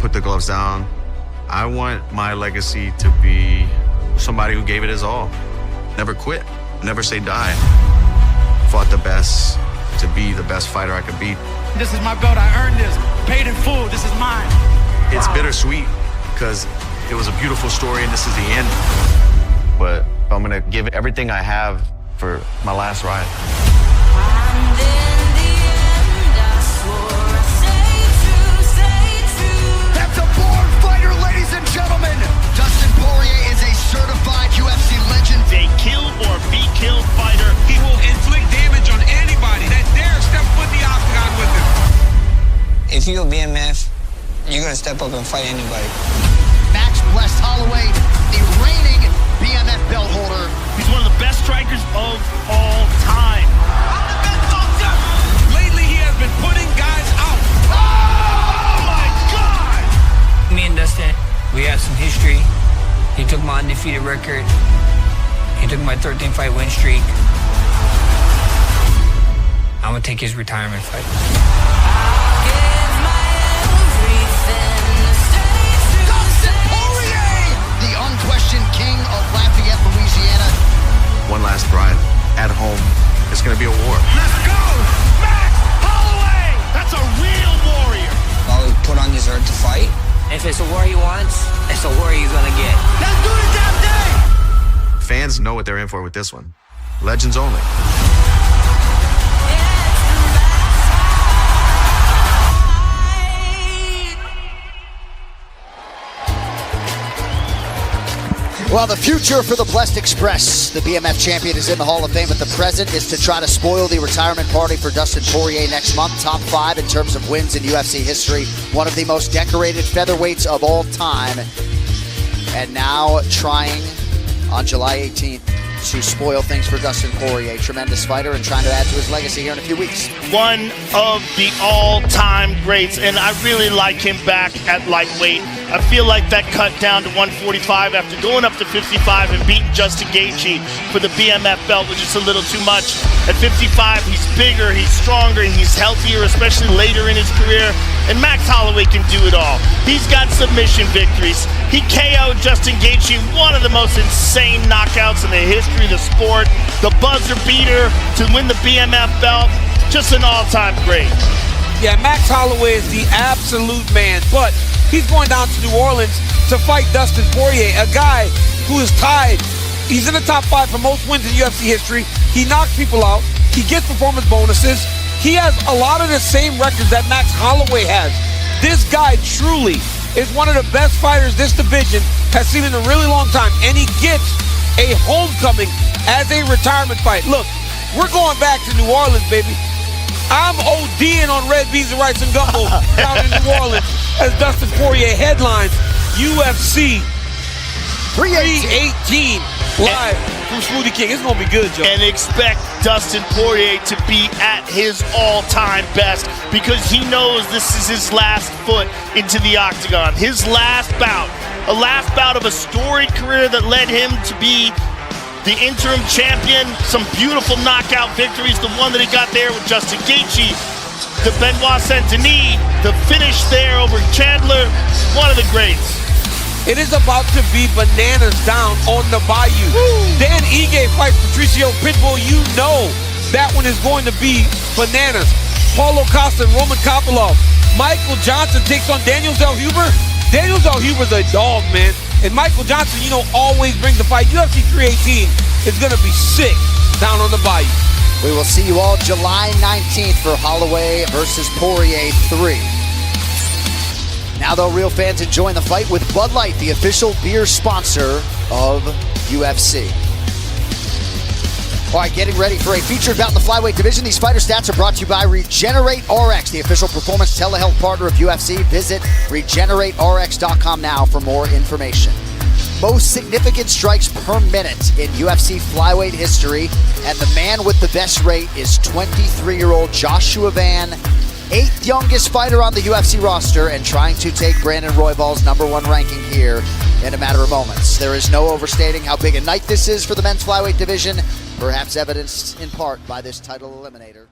put the gloves down. I want my legacy to be somebody who gave it his all. Never quit, never say die. Fought the best to be the best fighter I could be. This is my belt, I earned this. Paid in full, this is mine. It's bittersweet because it was a beautiful story and this is the end. But I'm gonna give everything I have for my last ride. That's a born fighter, ladies and gentlemen. Dustin Poirier is a certified UFC legend. A kill or be killed fighter. He will inflict damage on anybody that dares step foot in the octagon with him. If you're a BMF, you're gonna step up and fight anybody. Max Blessed Holloway, the reigning BMF belt holder. He's one of the best strikers of all time. I'm the best boxer! Lately, he has been putting guys out. Oh my God! Me and Dustin, we have some history. He took my undefeated record. He took my 13-fight win streak. I'm gonna take his retirement fight. The unquestioned king of Lafayette, Louisiana. One last ride at home. It's gonna be a war. Let's go! Max Holloway! That's a real warrior! I was put on this earth to fight. If it's a war he wants, it's a war you're gonna get. Let's do the damn thing! Fans know what they're in for with this one. Legends only. Well, the future for the Blessed Express, the BMF champion, is in the Hall of Fame, but the present is to try to spoil the retirement party for Dustin Poirier next month. Top 5 in terms of wins in UFC history. One of the most decorated featherweights of all time. And now trying on July 18th to spoil things for Dustin Poirier. Tremendous fighter and trying to add to his legacy here in a few weeks. One of the all-time greats, and I really like him back at lightweight. I feel like that cut down to 145 after going up to 55 and beating Justin Gaethje for the BMF belt was just a little too much. At 55, he's bigger, he's stronger, he's healthier, especially later in his career. And Max Holloway can do it all. He's got submission victories. He KO'd Justin Gaethje, one of the most insane knockouts in the history of the sport. The buzzer beater to win the BMF belt, just an all-time great. Yeah, Max Holloway is the absolute man, but he's going down to New Orleans to fight Dustin Poirier, a guy who is tied. He's in the top 5 for most wins in UFC history. He knocks people out. He gets performance bonuses. He has a lot of the same records that Max Holloway has. This guy truly is one of the best fighters this division has seen in a really long time, and he gets a homecoming as a retirement fight. Look, we're going back to New Orleans, baby. I'm ODing on red beans and rice and gumbo down in New Orleans as Dustin Poirier headlines UFC 318 live from Smoothie King. It's gonna be good, Joe. And expect Dustin Poirier to be at his all-time best because he knows this is his last foot into the octagon. His last bout. A last bout of a storied career that led him to be the interim champion. Some beautiful knockout victories. The one that he got there with Justin Gaethje, the Benoit Saint-Denis, the finish there over Chandler. One of the greats. It is about to be bananas down on the Bayou. Dan Ige fights Patricio Pitbull. You know that one is going to be bananas. Paulo Costa and Roman Kopylov. Michael Johnson takes on Daniel Zellhuber. Daniel Zellhuber's a dog, man. And Michael Johnson, you know, always brings the fight. UFC 318 is going to be sick down on the Bayou. We will see you all July 19th for Holloway versus Poirier 3. Now, though, real fans enjoying the fight with Bud Light, the official beer sponsor of UFC. All right, getting ready for a featured bout in the flyweight division. These fighter stats are brought to you by Regenerate RX, the official performance telehealth partner of UFC. Visit regenerate-rx.com now for more information. Most significant strikes per minute in UFC flyweight history, and the man with the best rate is 23-year-old Joshua Van, 8th youngest fighter on the UFC roster, and trying to take Brandon Royval's #1 ranking here in a matter of moments. There is no overstating how big a night this is for the men's flyweight division, perhaps evidenced in part by this title eliminator.